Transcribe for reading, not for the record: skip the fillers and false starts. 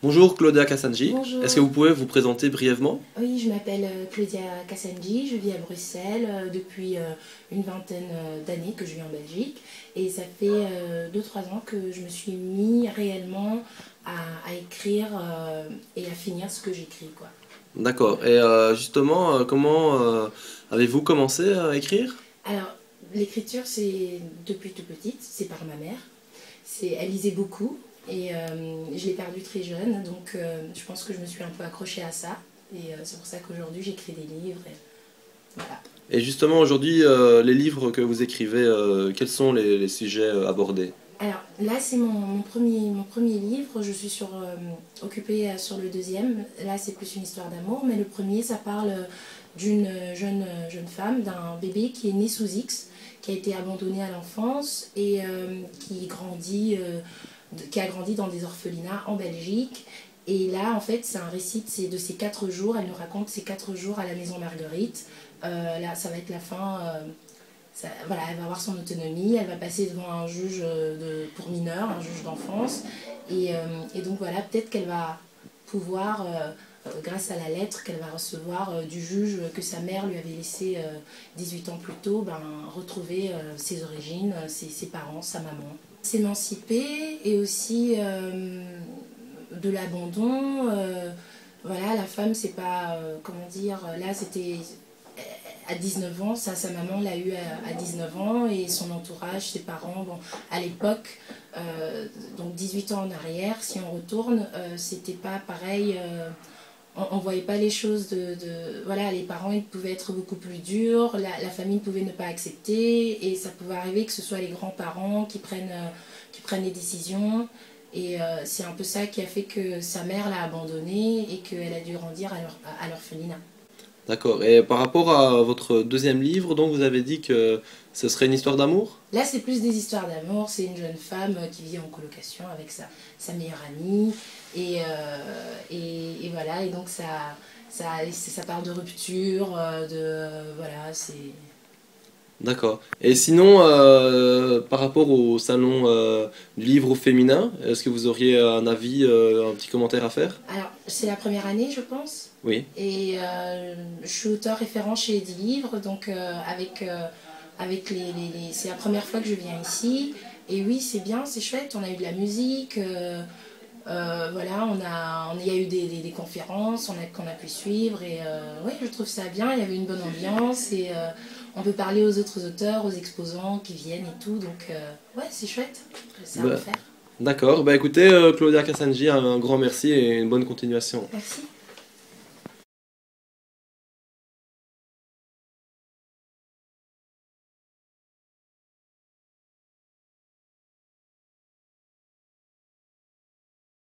Bonjour Claudia Kassanji, Bonjour. est-ce que vous pouvez vous présenter brièvement? Oui, je m'appelle Claudia Kassanji, je vis à Bruxelles depuis une vingtaine d'années que je vis en Belgique et ça fait 2-3 ans que je me suis mis réellement à écrire et à finir ce que j'écris, quoi. D'accord, et justement, comment avez-vous commencé à écrire? Alors, l'écriture, c'est depuis tout petite, c'est par ma mère. Elle lisait beaucoup et je l'ai perdue très jeune, donc je pense que je me suis un peu accrochée à ça. Et c'est pour ça qu'aujourd'hui j'écris des livres. Et voilà. Et justement, aujourd'hui, les livres que vous écrivez, quels sont les sujets abordés? Alors là, c'est mon premier livre. Je suis occupée sur le deuxième. Là, c'est plus une histoire d'amour, mais le premier, ça parle d'une jeune femme, d'un bébé qui est né sous X, qui a été abandonné à l'enfance et qui a grandi dans des orphelinats en Belgique. Et là, en fait, c'est un récit de ses 4 jours. Elle nous raconte ses 4 jours à la Maison Marguerite. Là, ça va être la fin. Voilà, elle va avoir son autonomie. Elle va passer devant un juge pour mineurs, un juge d'enfance. Et donc, voilà, peut-être qu'elle va pouvoir, grâce à la lettre qu'elle va recevoir du juge que sa mère lui avait laissé 18 ans plus tôt, retrouver ses origines, ses parents, sa maman. S'émanciper et aussi de l'abandon. Voilà, la femme, c'est pas, comment dire, là c'était à 19 ans, ça, sa maman l'a eu à 19 ans et son entourage, ses parents, bon, à l'époque, donc 18 ans en arrière, si on retourne, c'était pas pareil. On ne voyait pas les choses voilà, les parents ils pouvaient être beaucoup plus durs, la famille pouvait ne pas accepter et ça pouvait arriver que ce soit les grands-parents qui prennent les décisions. Et c'est un peu ça qui a fait que sa mère l'a abandonnée et qu'elle a dû grandir à l'orphelinat. D'accord, et par rapport à votre deuxième livre, donc vous avez dit que ce serait une histoire d'amour? Là, c'est plus des histoires d'amour. C'est une jeune femme qui vit en colocation avec sa meilleure amie. Et voilà, et donc ça parle de rupture, voilà, c'est... D'accord. Et sinon, par rapport au salon du livre au féminin, est-ce que vous auriez un avis, un petit commentaire à faire? Alors, c'est la première année, je pense. Oui. Et je suis auteur référent chez Edilivre, donc c'est la première fois que je viens ici. Et oui, c'est bien, c'est chouette, on a eu de la musique, voilà, il y a eu des conférences qu'on a pu suivre. Et oui, je trouve ça bien, il y avait une bonne ambiance. Et on peut parler aux autres auteurs, aux exposants qui viennent et tout. Donc ouais, c'est chouette, c'est à Bah, refaire. d'accord. Bah écoutez, Claudia Kassanji, un grand merci et une bonne continuation. Merci.